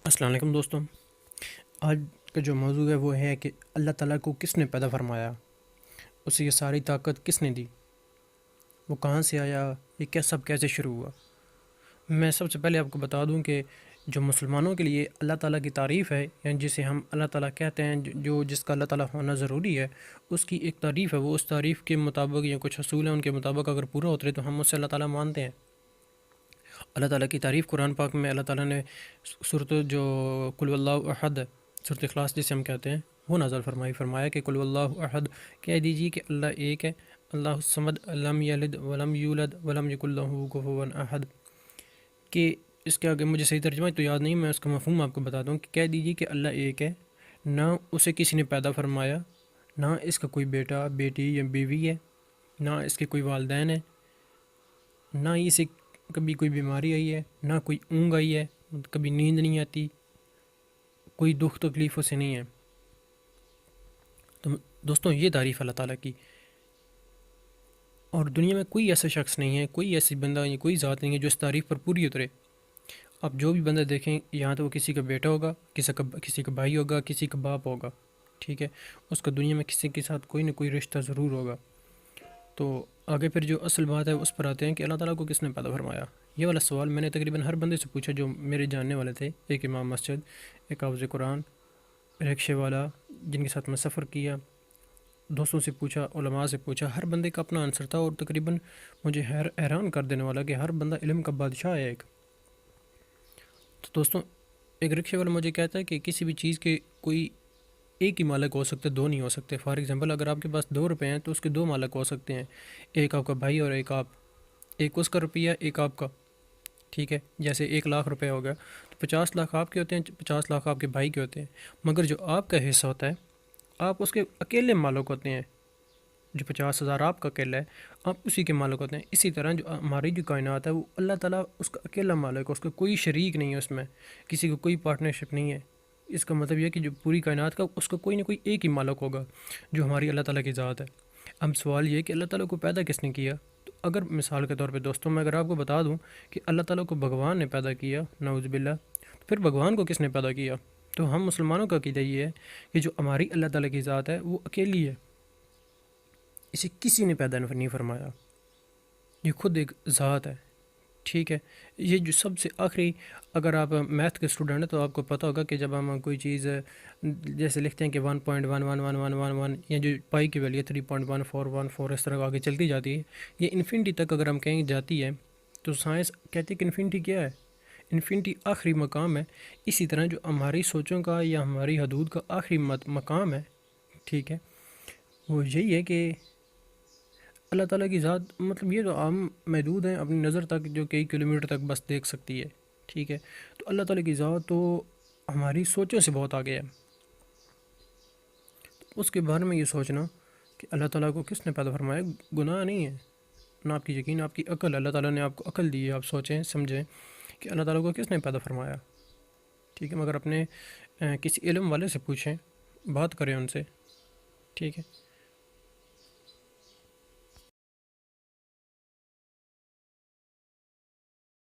السلام علیکم دوستوں. آج کا جو موضوع ہے وہ ہے کہ اللہ تعالیٰ کو کس نے پیدا فرمایا، اسے یہ ساری طاقت کس نے دی، وہ کہاں سے آیا، یہ سب کیسے شروع ہوا. میں سب سے پہلے آپ کو بتا دوں کہ جو مسلمانوں کے لیے اللہ تعالیٰ کی تعریف ہے، یعنی جسے ہم اللہ تعالیٰ کہتے ہیں، جس کا اللہ تعالیٰ ہونا ضروری ہے، اس کی ایک تعریف ہے. وہ اس تعریف کے مطابق یا کچھ اصول ہیں، ان کے مطابق اگر پورا ہوتے تو ہم اس سے اللہ تعالیٰ مانتے ہیں. اللہ تعالیٰ کی تعریف قرآن پاک میں اللہ تعالیٰ نے صورت جو قل اللہ احد، صورت اخلاص جسے ہم کہتے ہیں، وہ نازل فرمایا کہ قل اللہ احد، کہہ دیجیے کہ اللہ ایک ہے، اللہ الصمد، لم یلد ولم یولد ولم یکن لہ کفوا احد. کہ اس کے آگے مجھے صحیح ترجمہ تو یاد نہیں، میں اس کا مفہوم آپ کو بتاتا ہوں کہ کہہ دیجیے کہ اللہ ایک ہے، نہ اسے کسی نے پیدا فرمایا، نہ اس کا کوئی بیٹا، بیٹی یا بیوی ہے، نہ اس کے کوئی والدین ہیں، نہ ہی اسے کبھی کوئی بیماری آئی ہے، نہ کوئی اونگ آئی ہے، کبھی نیند نہیں آتی، کوئی دکھ تکلیف اسے نہیں ہے. تو دوستوں یہ تعریف اللہ تعالیٰ کی. اور دنیا میں کوئی ایسا شخص نہیں ہے، کوئی ایسی بندہ یا کوئی ذات نہیں ہے جو اس تعریف پر پوری اترے. آپ جو بھی بندہ دیکھیں، یہاں تو وہ کسی کا بیٹا ہوگا، کسی کا بھائی ہوگا، کسی کا باپ ہوگا، ٹھیک ہے، اس کا دنیا میں کسی کے ساتھ کوئی نہ کوئی رشتہ ضرور ہوگا. تو آگے پھر جو اصل بات ہے اس پر آتے ہیں کہ اللہ تعالیٰ کو کس نے پیدا فرمایا. یہ والا سوال میں نے تقریباً ہر بندے سے پوچھا جو میرے جاننے والے تھے. ایک امام مسجد، ایک حافظ قرآن، رکشے والا جن کے ساتھ میں سفر کیا، دوستوں سے پوچھا، علماء سے پوچھا، ہر بندے کا اپنا آنسر تھا. اور تقریباً مجھے حیران کر دینے والا کہ ہر بندہ علم کا بادشاہ ہے ایک. تو دوستوں ایک رکشے والا مجھے کہتا ہے کہ کسی بھی چیز کے کوئی ایک ہی مالک ہو سکتے، دو نہیں ہو سکتے. فار ایگزامپل اگر آپ کے پاس 2 روپے ہیں تو اس کے 2 مالک ہو سکتے ہیں، ایک آپ کا بھائی اور ایک آپ، ایک اس کا روپیہ ایک آپ کا، ٹھیک ہے. جیسے 1 لاکھ روپے ہو گیا تو 50 لاکھ آپ کے ہوتے ہیں، 50 لاکھ آپ کے بھائی کے ہوتے ہیں. مگر جو آپ کا حصہ ہوتا ہے، آپ اس کے اکیلے مالک ہوتے ہیں. جو 50,000 آپ کا اکیلا ہے، آپ اسی کے مالک ہوتے ہیں. اسی طرح جو ہماری جو کائنات ہے وہ اللہ تعالیٰ اس کا اکیلا مالک ہے، اس کا کوئی شریک نہیں ہے، اس میں کسی کو کوئی پارٹنرشپ نہیں ہے. اس کا مطلب یہ ہے کہ جو پوری کائنات کا اس کا کوئی نہ کوئی ایک ہی مالک ہوگا جو ہماری اللہ تعالیٰ کی ذات ہے. اب سوال یہ ہے کہ اللہ تعالیٰ کو پیدا کس نے کیا. تو اگر مثال کے طور پہ دوستوں میں اگر آپ کو بتا دوں کہ اللہ تعالیٰ کو بھگوان نے پیدا کیا، نعوذ باللہ، تو پھر بھگوان کو کس نے پیدا کیا. تو ہم مسلمانوں کا عقیدہ یہ ہے کہ جو ہماری اللہ تعالیٰ کی ذات ہے وہ اکیلی ہے، اسے کسی نے پیدا نہیں فرمایا، یہ خود ایک ذات ہے، ٹھیک ہے. یہ جو سب سے آخری، اگر آپ میتھ کے اسٹوڈنٹ ہیں تو آپ کو پتہ ہوگا کہ جب ہم کوئی چیز جیسے لکھتے ہیں کہ 1.11111 یا جو پائی کی ویلیو 3.1414 اس طرح آگے چلتی جاتی ہے، یہ انفینٹی تک اگر ہم کہیں جاتی ہے تو سائنس کہتی ہے کہ انفینٹی کیا ہے، انفینٹی آخری مقام ہے. اسی طرح جو ہماری سوچوں کا یا ہماری حدود کا آخری مقام ہے، ٹھیک ہے، وہ یہی ہے کہ اللہ تعالیٰ کی ذات. مطلب یہ تو عام محدود ہیں اپنی نظر تک، جو کئی کلومیٹر تک بس دیکھ سکتی ہے، ٹھیک ہے. تو اللہ تعالیٰ کی ذات تو ہماری سوچوں سے بہت آگے ہے. اس کے بارے میں یہ سوچنا کہ اللہ تعالیٰ کو کس نے پیدا فرمایا گناہ نہیں ہے، نہ آپ کی یقین، آپ کی عقل. اللہ تعالیٰ نے آپ کو عقل دی ہے، آپ سوچیں سمجھیں کہ اللہ تعالیٰ کو کس نے پیدا فرمایا، ٹھیک ہے. مگر اپنے کسی علم والے سے پوچھیں، بات کریں ان سے، ٹھیک ہے.